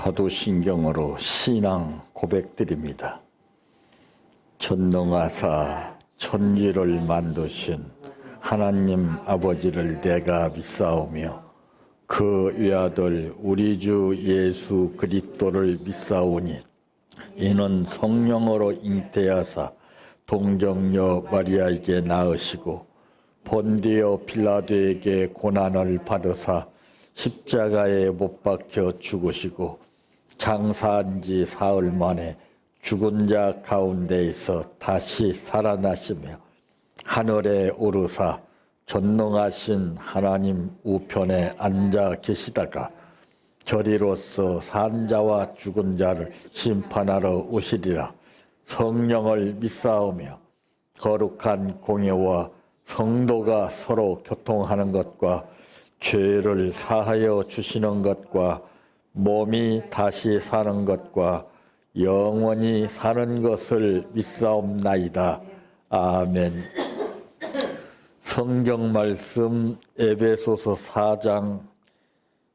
사도신경으로 신앙 고백드립니다. 전능하사 천지를 만드신 하나님 아버지를 내가 믿사오며 그 외아들 우리 주 예수 그리스도를 믿사오니 이는 성령으로 잉태하사 동정녀 마리아에게 낳으시고 본디오 빌라도에게 고난을 받으사 십자가에 못 박혀 죽으시고 장사한 지 사흘 만에 죽은 자 가운데에서 다시 살아나시며 하늘에 오르사 전능하신 하나님 우편에 앉아 계시다가 저리로서 산 자와 죽은 자를 심판하러 오시리라. 성령을 믿사오며 거룩한 공예와 성도가 서로 교통하는 것과 죄를 사하여 주시는 것과 몸이 다시 사는 것과 영원히 사는 것을 믿사옵나이다. 아멘. 성경 말씀 에베소서 4장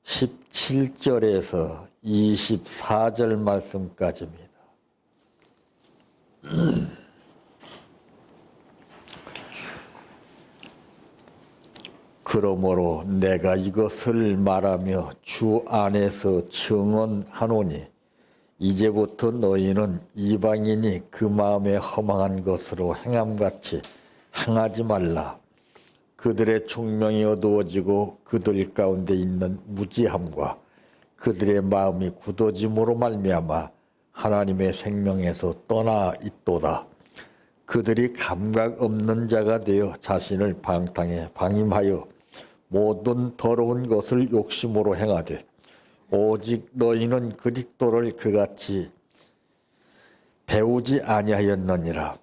17절에서 24절 말씀까지입니다. 그러므로 내가 이것을 말하며 주 안에서 증언하노니 이제부터 너희는 이방인이 그 마음에 허망한 것으로 행함같이 행하지 말라. 그들의 총명이 어두워지고 그들 가운데 있는 무지함과 그들의 마음이 굳어짐으로 말미암아 하나님의 생명에서 떠나 있도다. 그들이 감각 없는 자가 되어 자신을 방탕에 방임하여 모든 더러운 것을 욕심으로 행하되 오직 너희는 그리스도를 그같이 배우지 아니하였느니라.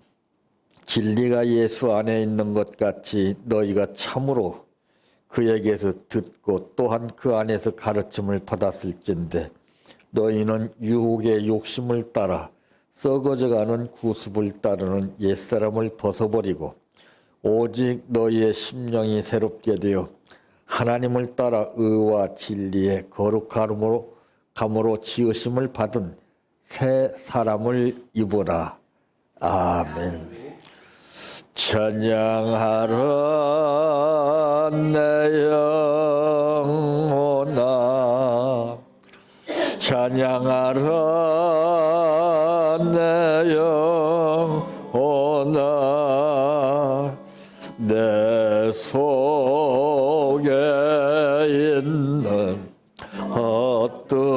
진리가 예수 안에 있는 것 같이 너희가 참으로 그에게서 듣고 또한 그 안에서 가르침을 받았을진데 너희는 유혹의 욕심을 따라 썩어져가는 구습을 따르는 옛사람을 벗어버리고 오직 너희의 심령이 새롭게 되어 하나님을 따라 의와 진리의 거룩함으로 지으심을 받은 새 사람을 입으라. 아멘. 찬양하라 내 영혼아, 찬양하라 내 영혼아, 내 속에 있는 것들아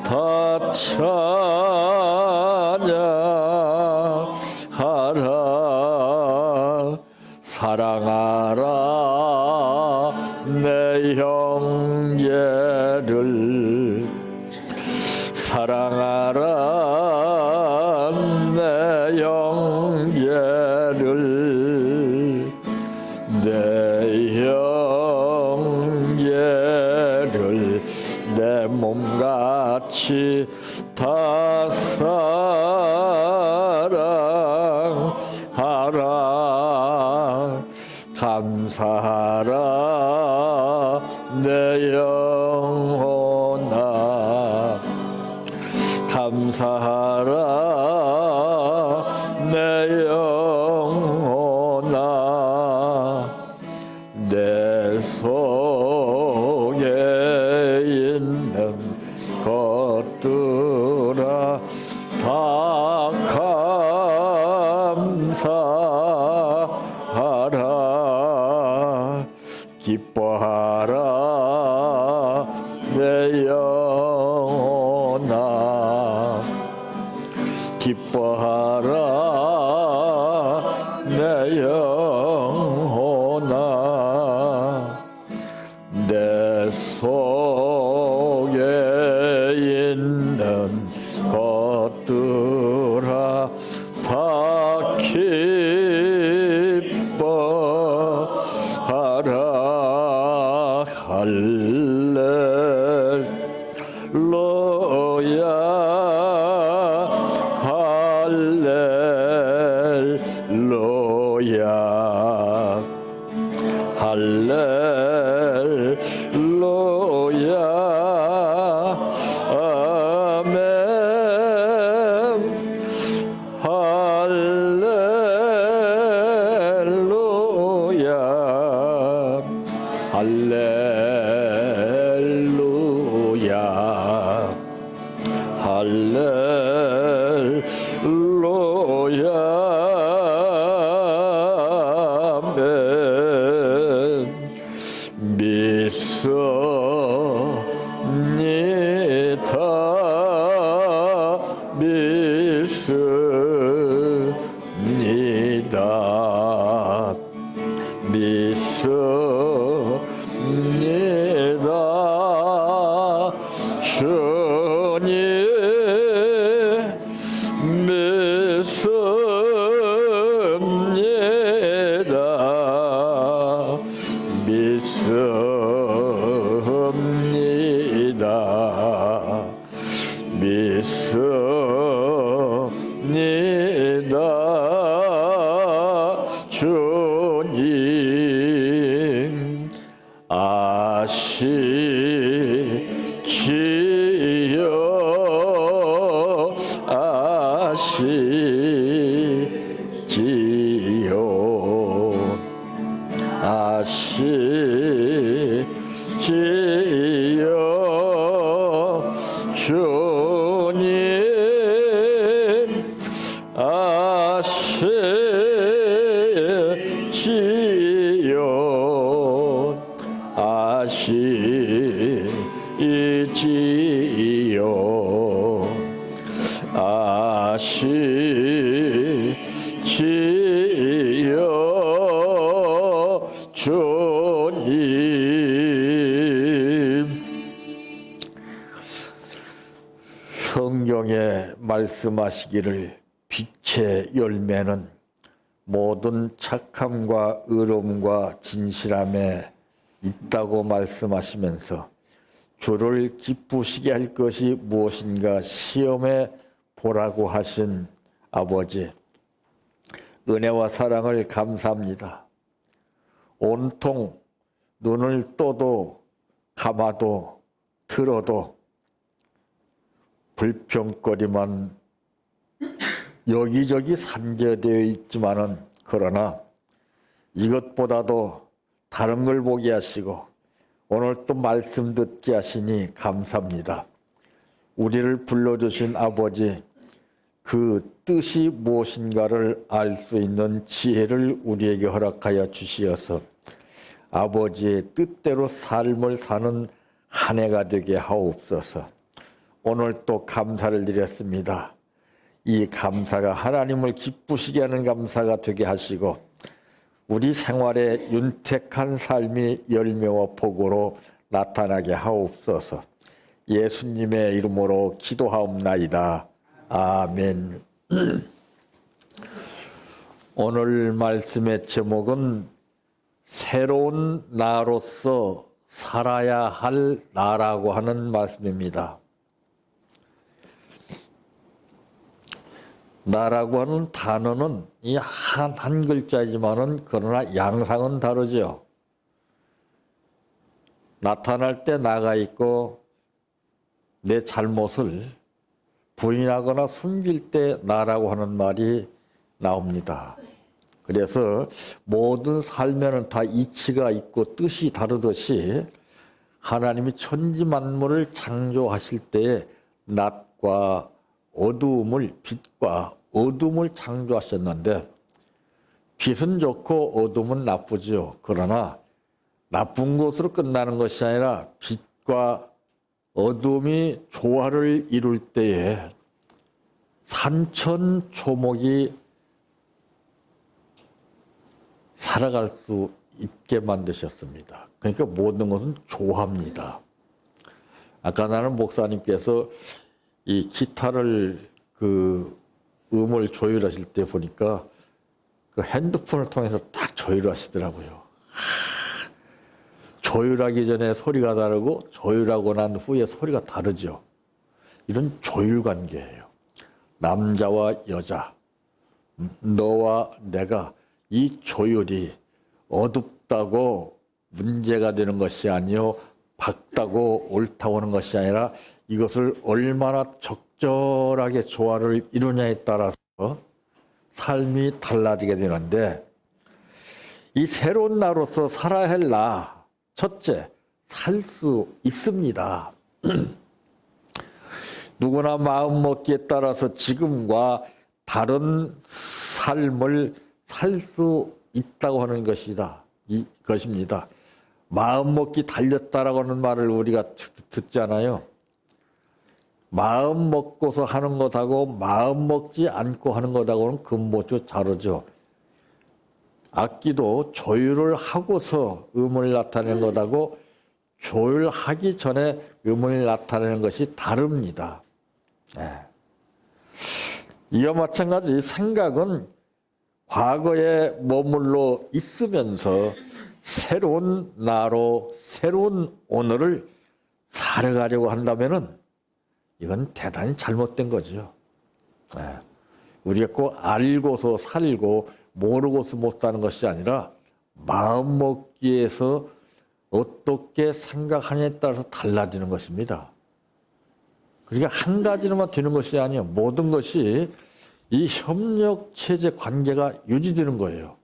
다 찬양하라. 사랑하라 내 형제를, 사랑하라 내 형제를, 내 형제를 내 몸같이 다 사랑하라. 감사하라 내 영혼아, 감사하라 내 영혼아, 내 속에 있는 것들아 다 감사하라. 기뻐하라 내 영혼아, 기뻐하라 내 영혼아, 내 속에 있는 것들아 다 기뻐하라. 할렐루야, 할렐루야, 할렐루야, 믿습니다. 주님 믿습니다. 믿습니다. 믿습니다. 주님 아시지요. 아시지요. 아시지요. 주님 아시지요. 아시지요. 아시지요. 주님. 성경에 말씀하시기를 빛의 열매는 모든 착함과 의로움과 진실함에 있다고 말씀하시면서 주를 기쁘시게 할 것이 무엇인가 시험해 보라고 하신 아버지, 은혜와 사랑을 감사합니다. 온통 눈을 떠도 감아도 들어도 불평거리만 여기저기 산재되어 있지만은, 그러나 이것보다도 다른 걸 보게 하시고 오늘 또 말씀 듣게 하시니 감사합니다. 우리를 불러주신 아버지, 그 뜻이 무엇인가를 알 수 있는 지혜를 우리에게 허락하여 주시어서 아버지의 뜻대로 삶을 사는 한 해가 되게 하옵소서. 오늘 또 감사를 드렸습니다. 이 감사가 하나님을 기쁘시게 하는 감사가 되게 하시고 우리 생활에 윤택한 삶이 열매와 복으로 나타나게 하옵소서. 예수님의 이름으로 기도하옵나이다. 아멘. 오늘 말씀의 제목은 새로운 나로서 살아야 할 나라고 하는 말씀입니다. 나라고 하는 단어는 이 한 글자이지만은 그러나 양상은 다르죠. 나타날 때 나가 있고 내 잘못을 부인하거나 숨길 때 나라고 하는 말이 나옵니다. 그래서 모든 삶에는 다 이치가 있고 뜻이 다르듯이 하나님이 천지 만물을 창조하실 때에 낮과 어두움을, 빛과 어둠을 창조하셨는데 빛은 좋고 어둠은 나쁘죠. 그러나 나쁜 것으로 끝나는 것이 아니라 빛과 어둠이 조화를 이룰 때에 산천초목이 살아갈 수 있게 만드셨습니다. 그러니까 모든 것은 조화입니다. 아까 나는 목사님께서 이 기타를 음을 조율하실 때 보니까 그 핸드폰을 통해서 딱 조율하시더라고요. 조율하기 전에 소리가 다르고 조율하고 난 후에 소리가 다르죠. 이런 조율 관계예요. 남자와 여자, 너와 내가 이 조율이 어둡다고 문제가 되는 것이 아니요 밝다고 옳다고 하는 것이 아니라 이것을 얼마나 적절하게 조화를 이루냐에 따라서 삶이 달라지게 되는데, 이 새로운 나로서 살아야 할 나, 첫째, 살 수 있습니다. 누구나 마음먹기에 따라서 지금과 다른 삶을 살 수 있다고 하는 것입니다. 마음먹기 달렸다라고 하는 말을 우리가 듣잖아요. 마음 먹고서 하는 것하고 마음 먹지 않고 하는 것하고는 근본적으로 다르죠. 악기도 조율을 하고서 음을 나타내는 것하고 조율하기 전에 음을 나타내는 것이 다릅니다. 네. 이와 마찬가지 생각은 과거에 머물러 있으면서 새로운 나로 새로운 오늘을 살아가려고 한다면은 이건 대단히 잘못된 거죠. 네. 우리가 꼭 알고서 살고 모르고서 못 사는 것이 아니라 마음 먹기에서 어떻게 생각하느냐에 따라서 달라지는 것입니다. 그러니까 한 가지로만 되는 것이 아니에요. 모든 것이 이 협력체제 관계가 유지되는 거예요.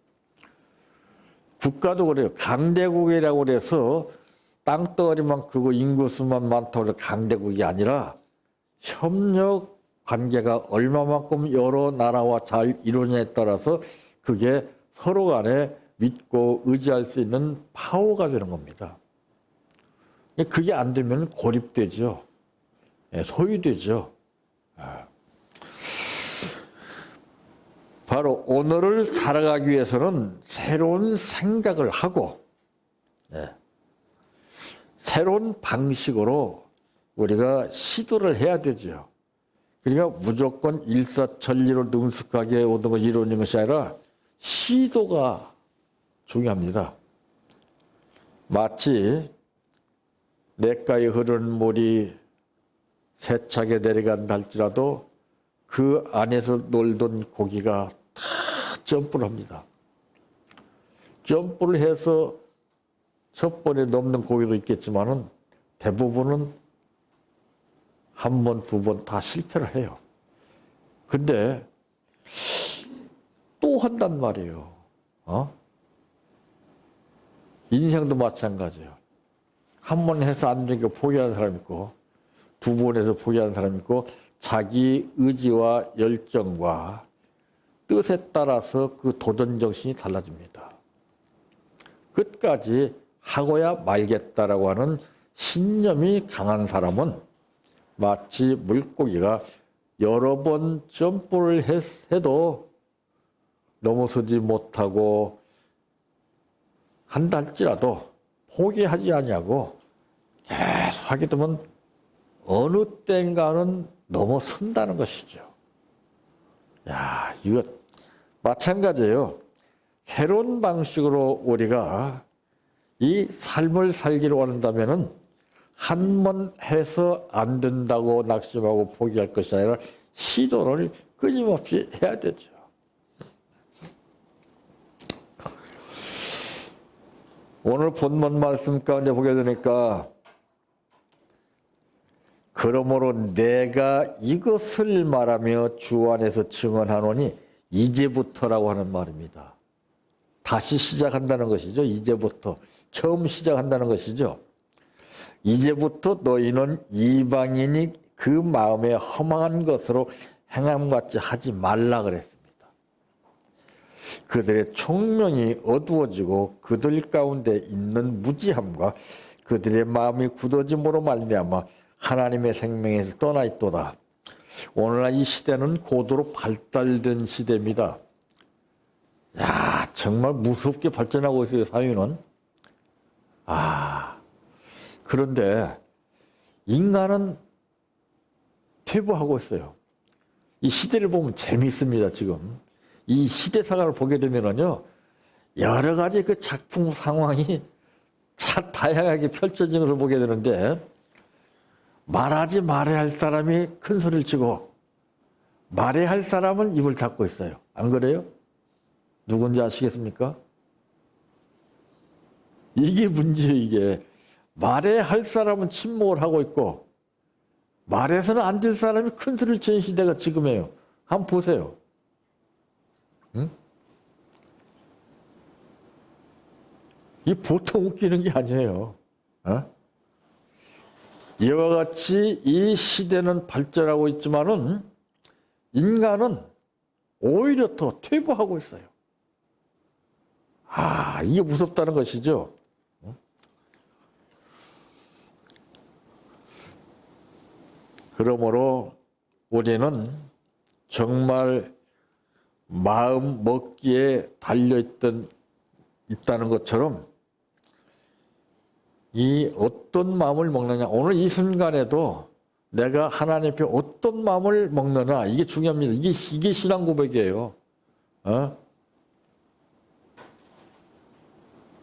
국가도 그래요. 강대국이라고 그래서 땅덩어리만 크고 인구수만 많다고 해서 강대국이 아니라 협력 관계가 얼마만큼 여러 나라와 잘 이루어지냐에 따라서 그게 서로 간에 믿고 의지할 수 있는 파워가 되는 겁니다. 그게 안 되면 고립되죠. 소유되죠. 바로 오늘을 살아가기 위해서는 새로운 생각을 하고 새로운 방식으로 우리가 시도를 해야 되죠. 그러니까 무조건 일사천리로 능숙하게 모든 것이 이루어지는 것이 아니라 시도가 중요합니다. 마치 냇가에 흐르는 물이 세차게 내려간다 할지라도 그 안에서 놀던 고기가 다 점프를 합니다. 점프를 해서 첫 번에 넘는 고기도 있겠지만은 대부분은 한 번, 두 번 다 실패를 해요. 근데 또 한단 말이에요. 인생도 마찬가지예요. 한 번 해서 안 되니까 포기하는 사람 있고, 두 번 해서 포기하는 사람 있고, 자기 의지와 열정과 뜻에 따라서 그 도전 정신이 달라집니다. 끝까지 하고야 말겠다라고 하는 신념이 강한 사람은 마치 물고기가 여러 번 점프를 해도 넘어서지 못하고 한다 할지라도 포기하지 아니하고 계속 하게 되면 어느 때인가는 넘어선다는 것이죠. 야, 이거 마찬가지예요. 새로운 방식으로 우리가 이 삶을 살기로 원한다면은 한 번 해서 안 된다고 낙심하고 포기할 것이 아니라 시도를 끊임없이 해야 되죠. 오늘 본문 말씀 가운데 보게 되니까 그러므로 내가 이것을 말하며 주 안에서 증언하노니 이제부터라고 하는 말입니다. 다시 시작한다는 것이죠. 이제부터. 처음 시작한다는 것이죠. 이제부터 너희는 이방인이 그 마음에 허망한 것으로 행함같이 하지 말라 그랬습니다. 그들의 총명이 어두워지고 그들 가운데 있는 무지함과 그들의 마음이 굳어짐으로 말미암아 하나님의 생명에서 떠나 있도다. 오늘날 이 시대는 고도로 발달된 시대입니다. 야, 정말 무섭게 발전하고 있어요, 사회는. 그런데 인간은 퇴보하고 있어요. 이 시대를 보면 재미있습니다, 지금. 이 시대사를 보게 되면은요, 여러 가지 그 작품 상황이 참 다양하게 펼쳐지는 걸 보게 되는데, 말하지 말아야 할 사람이 큰 소리를 치고, 말해야 할 사람은 입을 닫고 있어요. 안 그래요? 누군지 아시겠습니까? 이게 문제예요, 이게. 말해야 할 사람은 침묵을 하고 있고, 말해서는 안 될 사람이 큰 소리를 치는 시대가 지금이에요. 한번 보세요. 응? 이 보통 웃기는 게 아니에요. 이와 같이 이 시대는 발전하고 있지만은 인간은 오히려 더 퇴보하고 있어요. 이게 무섭다는 것이죠. 그러므로 우리는 정말 마음 먹기에 달려있던 있다는 것처럼 이 어떤 마음을 먹느냐. 오늘 이 순간에도 내가 하나님 앞에 어떤 마음을 먹느냐. 이게 중요합니다. 이게 신앙 고백이에요.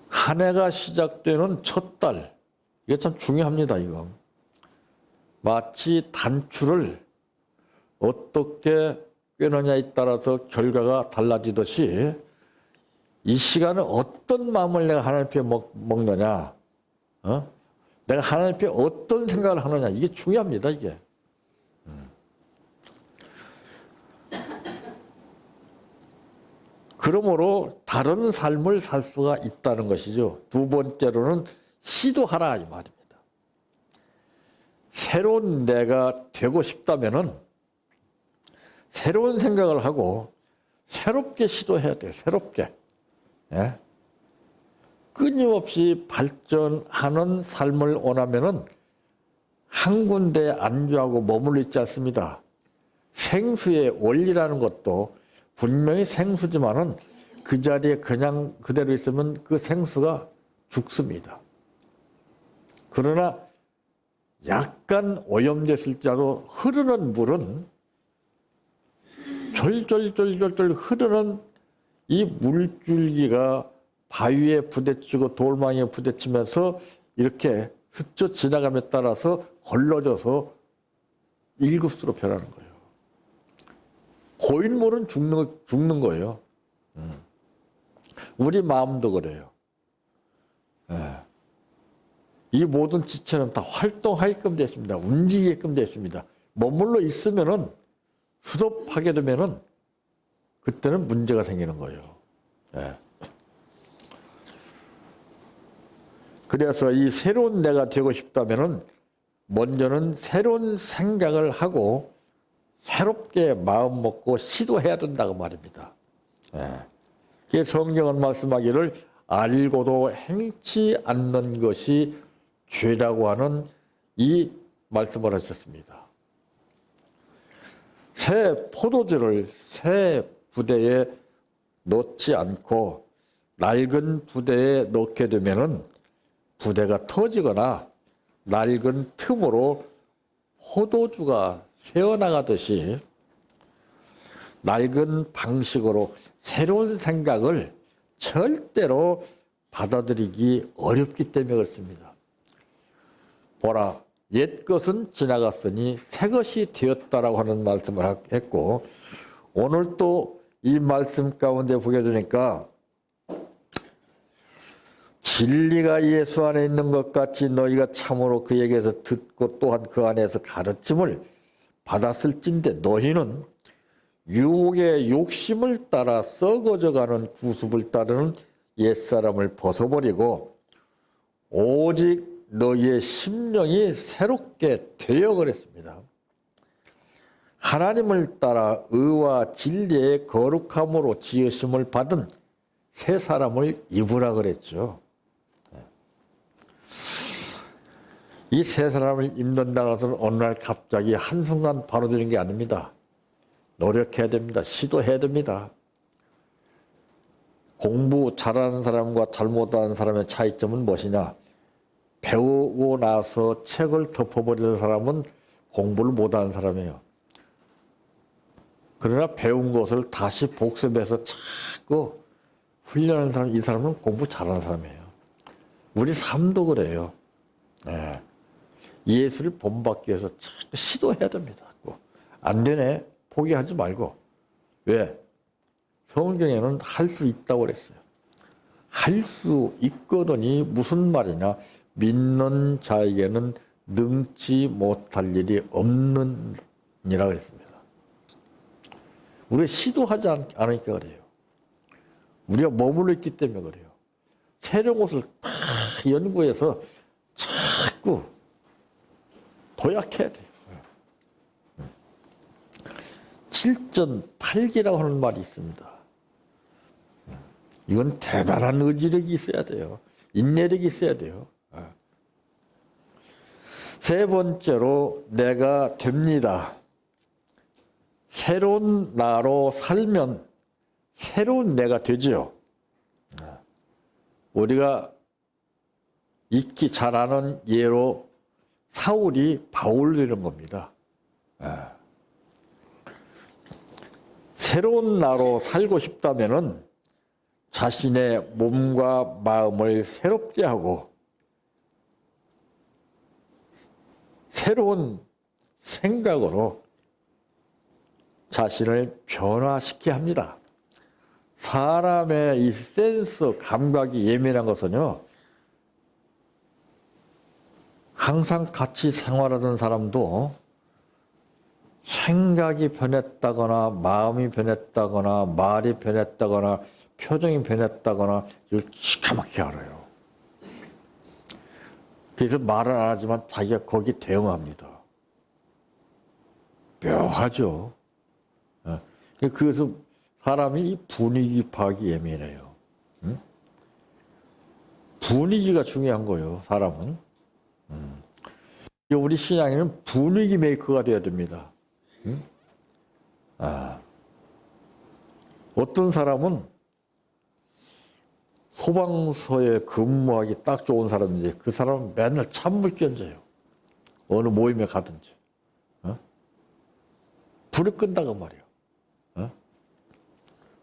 한 해가 시작되는 첫 달. 이게 참 중요합니다, 이거. 마치 단추를 어떻게 꿰느냐에 따라서 결과가 달라지듯이 이 시간은 어떤 마음을 내가 하나님 앞에 먹느냐. 내가 하나님 앞에 어떤 생각을 하느냐. 이게 중요합니다, 이게. 그러므로 다른 삶을 살 수가 있다는 것이죠. 두 번째로는 시도하라 이 말입니다. 새로운 내가 되고 싶다면은 새로운 생각을 하고 새롭게 시도해야 돼요. 새롭게. 예? 끊임없이 발전하는 삶을 원하면은 한 군데 안주하고 머물러 있지 않습니다. 생수의 원리라는 것도 분명히 생수지만은 그 자리에 그냥 그대로 있으면 그 생수가 죽습니다. 그러나 약간 오염됐을지라도 흐르는 물은 졸졸졸졸 흐르는 이 물줄기가 바위에 부딪히고 돌망이에 부딪히면서 이렇게 스쳐 지나감에 따라서 걸러져서 일급수로 변하는 거예요. 고인물은 죽는 거예요. 우리 마음도 그래요. 이 모든 지체는 다 활동하게끔 되어 있습니다. 움직이게끔 되어 있습니다. 머물러 있으면은 수습하게 되면은 그때는 문제가 생기는 거예요. 그래서 이 새로운 내가 되고 싶다면은 먼저는 새로운 생각을 하고 새롭게 마음 먹고 시도해야 된다고 말입니다. 성경은 말씀하기를 알고도 행치 않는 것이 죄라고 하는 이 말씀을 하셨습니다. 새 포도주를 새 부대에 넣지 않고 낡은 부대에 넣게 되면은 부대가 터지거나 낡은 틈으로 포도주가 새어나가듯이 낡은 방식으로 새로운 생각을 절대로 받아들이기 어렵기 때문에 그렇습니다. 보라, 옛 것은 지나갔으니 새 것이 되었다라고 하는 말씀을 했고, 오늘 또 이 말씀 가운데 보게 되니까 진리가 예수 안에 있는 것 같이 너희가 참으로 그에게서 듣고 또한 그 안에서 가르침을 받았을진데 너희는 유혹의 욕심을 따라 썩어져가는 구습을 따르는 옛사람을 벗어버리고 오직 너희의 심령이 새롭게 되어 그랬습니다. 하나님을 따라 의와 진리의 거룩함으로 지으심을 받은 새 사람을 입으라 그랬죠. 이 새 사람을 입는다는 것은 어느 날 갑자기 한순간 바로 되는 게 아닙니다. 노력해야 됩니다. 시도해야 됩니다. 공부 잘하는 사람과 잘못하는 사람의 차이점은 무엇이냐? 배우고 나서 책을 덮어버리는 사람은 공부를 못하는 사람이에요. 그러나 배운 것을 다시 복습해서 자꾸 훈련하는 사람, 이 사람은 공부 잘하는 사람이에요. 우리 삶도 그래요. 예수를 본받기 위해서 자꾸 시도해야 됩니다. 안 되네. 포기하지 말고. 왜? 성경에는 할 수 있다고 그랬어요. 할 수 있거든이 무슨 말이냐? 믿는 자에게는 능치 못할 일이 없는 이라 그랬습니다. 우리가 시도하지 않으니까 그래요. 우리가 머물러 있기 때문에 그래요. 새로운 것을 다 연구해서 자꾸 도약해야 돼요. 7전8기라고 하는 말이 있습니다. 이건 대단한 의지력이 있어야 돼요. 인내력이 있어야 돼요. 세 번째로 내가 됩니다. 새로운 나로 살면 새로운 내가 되지요. 우리가 익히 잘 아는 예로 사울이 바울을 이런 겁니다. 새로운 나로 살고 싶다면은 자신의 몸과 마음을 새롭게 하고 새로운 생각으로 자신을 변화시켜야 합니다. 사람의 이 센스, 감각이 예민한 것은요, 항상 같이 생활하던 사람도 생각이 변했다거나 마음이 변했다거나 말이 변했다거나 표정이 변했다거나 이걸 기가 막히게 알아요. 그래서 말은 안 하지만 자기가 거기 대응합니다. 묘하죠. 그래서 사람이 이 분위기 파악이 예민해요. 분위기가 중요한 거예요, 사람은. 우리 신앙에는 분위기 메이커가 되어야 됩니다. 어떤 사람은 소방서에 근무하기 딱 좋은 사람인데 그 사람은 맨날 찬물 끼얹어요. 어느 모임에 가든지. 불을 끈다고 말이에요.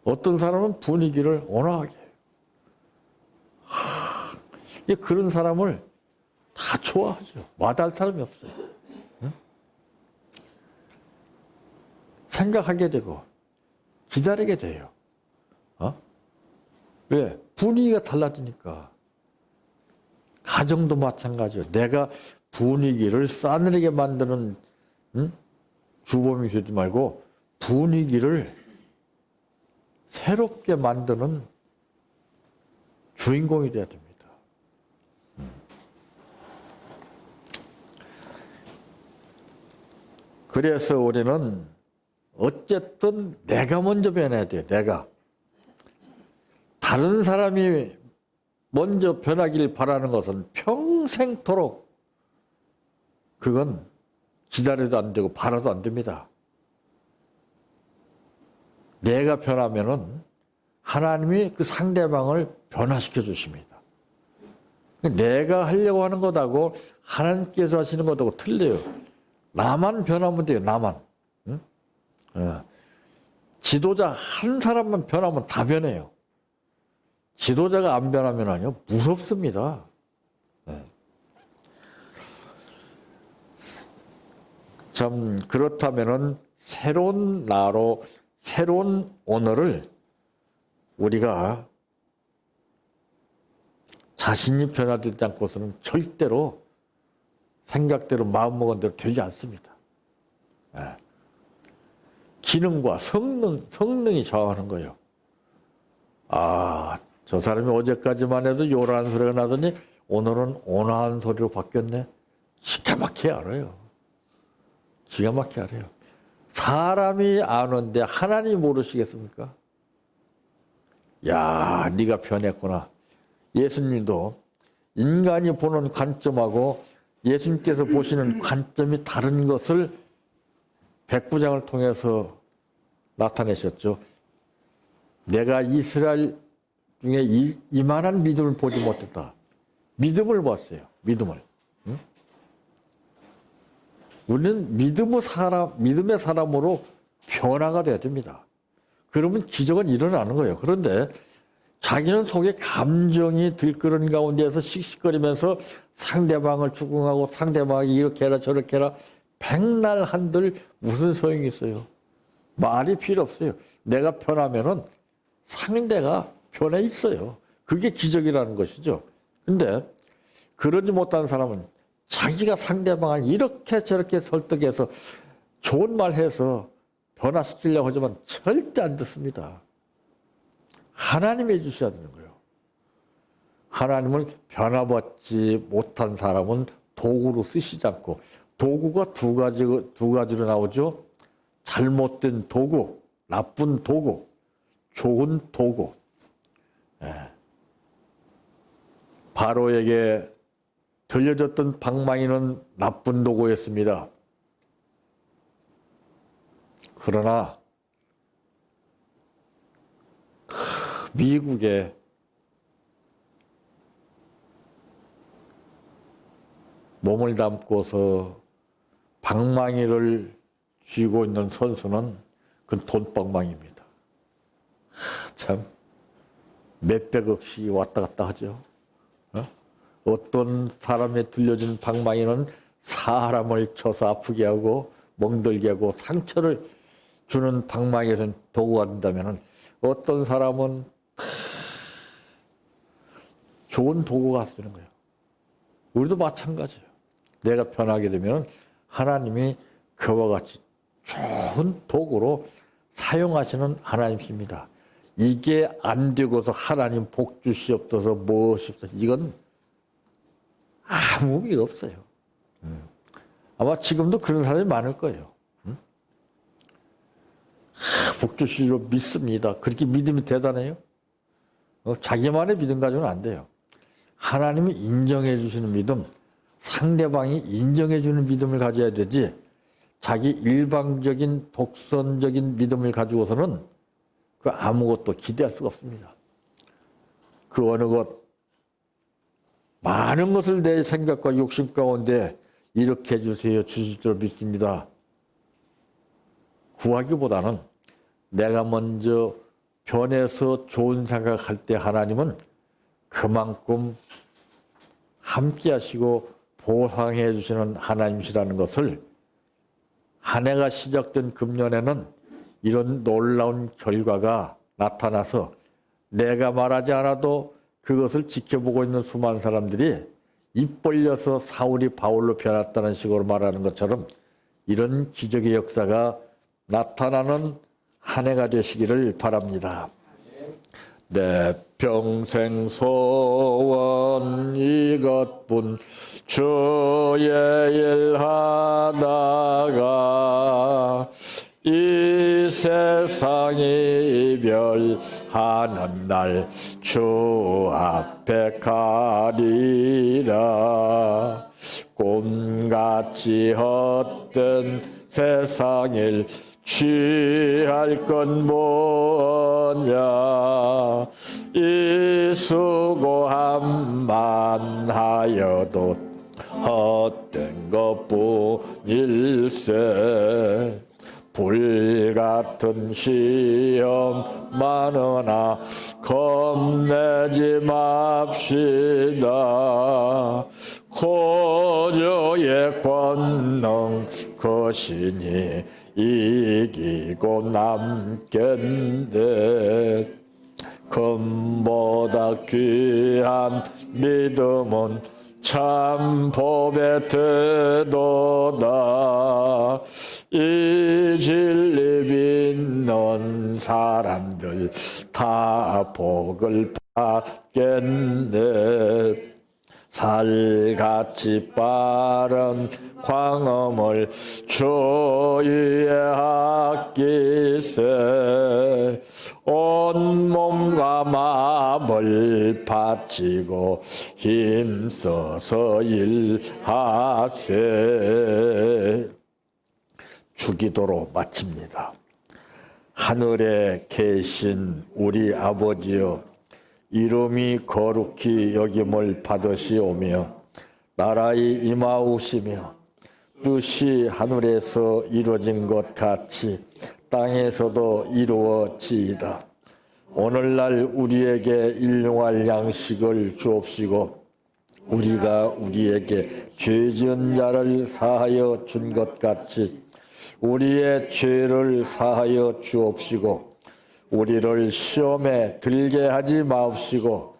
어떤 사람은 분위기를 온화하게 해요. 그런 사람을 다 좋아하죠. 마다할 사람이 없어요. 생각하게 되고 기다리게 돼요. 왜? 분위기가 달라지니까. 가정도 마찬가지예요. 내가 분위기를 싸늘하게 만드는 주범이 되지 말고 분위기를 새롭게 만드는 주인공이 되어야 됩니다. 그래서 우리는 어쨌든 내가 먼저 변해야 돼요. 내가. 다른 사람이 먼저 변하길 바라는 것은 평생토록 그건 기다려도 안 되고 바라도 안 됩니다. 내가 변하면은 하나님이 그 상대방을 변화시켜 주십니다. 내가 하려고 하는 것하고 하나님께서 하시는 것하고 틀려요. 나만 변하면 돼요. 나만. 응? 지도자 한 사람만 변하면 다 변해요. 지도자가 안 변하면요 무섭습니다. 참 그렇다면은 새로운 나로 새로운 오늘을 우리가 자신이 변화되지 않고서는 절대로 생각대로 마음먹은 대로 되지 않습니다. 기능과 성능이 좌우하는 거예요. 저 사람이 어제까지만 해도 요란한 소리가 나더니 오늘은 온화한 소리로 바뀌었네. 기가 막히게 알아요. 기가 막히게 알아요. 사람이 아는데 하나님 모르시겠습니까? 야, 네가 변했구나. 예수님도 인간이 보는 관점하고 예수님께서 보시는 관점이 다른 것을 백부장을 통해서 나타내셨죠. 내가 이스라엘 중에 이만한 믿음을 보지 못했다. 믿음을 봤어요. 믿음을. 응? 우리는 믿음의 사람으로 변화가 돼야 됩니다. 그러면 기적은 일어나는 거예요. 그런데 자기는 속에 감정이 들끓은 가운데에서 씩씩거리면서 상대방을 추궁하고 상대방이 이렇게 해라 저렇게 해라 백날 한들 무슨 소용이 있어요. 말이 필요 없어요. 내가 변하면은 상대가 변해 있어요. 그게 기적이라는 것이죠. 근데 그러지 못한 사람은 자기가 상대방을 이렇게 저렇게 설득해서 좋은 말 해서 변화시키려고 하지만 절대 안 듣습니다. 하나님이 해주셔야 되는 거예요. 하나님을 변화받지 못한 사람은 도구로 쓰시지 않고 도구가 두 가지로 나오죠. 잘못된 도구, 나쁜 도구, 좋은 도구. 바로에게 들려졌던 방망이는 나쁜 도구였습니다. 그러나 미국의 몸을 담고서 방망이를 쥐고 있는 선수는 그건 돈방망이입니다. 참 몇백억씩 왔다 갔다 하죠. 어떤 사람에 들려진 방망이는 사람을 쳐서 아프게 하고 멍들게 하고 상처를 주는 방망이는 도구가 된다면 어떤 사람은 좋은 도구가 쓰는 거예요. 우리도 마찬가지예요. 내가 편하게 되면 하나님이 그와 같이 좋은 도구로 사용하시는 하나님이십니다. 이게 안 되고서 하나님 복 주시옵소서 무엇이옵소서 이건 아무 의미가 없어요. 아마 지금도 그런 사람이 많을 거예요. 복 주시리로 믿습니다. 그렇게 믿음이 대단해요? 자기만의 믿음 가지고는 안 돼요. 하나님이 인정해 주시는 믿음, 상대방이 인정해 주는 믿음을 가져야 되지 자기 일방적인 독선적인 믿음을 가지고서는 그 아무것도 기대할 수가 없습니다. 그 어느 것 많은 것을 내 생각과 욕심 가운데 이렇게 해주세요 주실 줄 믿습니다. 구하기보다는 내가 먼저 변해서 좋은 생각할 때 하나님은 그만큼 함께 하시고 보상해 주시는 하나님이시라는 것을 한 해가 시작된 금년에는 이런 놀라운 결과가 나타나서 내가 말하지 않아도 그것을 지켜보고 있는 수많은 사람들이 입 벌려서 사울이 바울로 변했다는 식으로 말하는 것처럼 이런 기적의 역사가 나타나는 한 해가 되시기를 바랍니다. 내 평생 소원 이것뿐 주의 일 하다가 이 세상이 이별하는 날 주 앞에 가리라. 꿈같이 헛된 세상일 취할 건 뭐냐. 이 수고함만 하여도 헛된 것뿐일세. 불같은 시험 많으나 겁내지 맙시다. 고조의 권능 그 신이 이기고 남겠네. 금보다 귀한 믿음은 참 법에 되도다. 이 진리 믿는 사람들 다 복을 받겠네. 살같이 빠른 광음을 주위에 아끼세. 온 몸과 마음을 바치고 힘써서 일하세. 주기도로 마칩니다. 하늘에 계신 우리 아버지여, 이름이 거룩히 여김을 받으시오며 나라의 임하오시며 뜻이 하늘에서 이루어진 것 같이 땅에서도 이루어지이다. 오늘날 우리에게 일용할 양식을 주옵시고 우리가 우리에게 죄 지은 자를 사하여 준 것 같이 우리의 죄를 사하여 주옵시고 우리를 시험에 들게 하지 마옵시고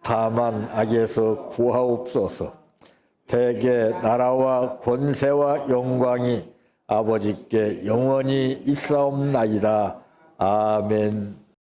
다만 악에서 구하옵소서. 대개 나라와 권세와 영광이 아버지께 영원히 있사옵나이다. 아멘.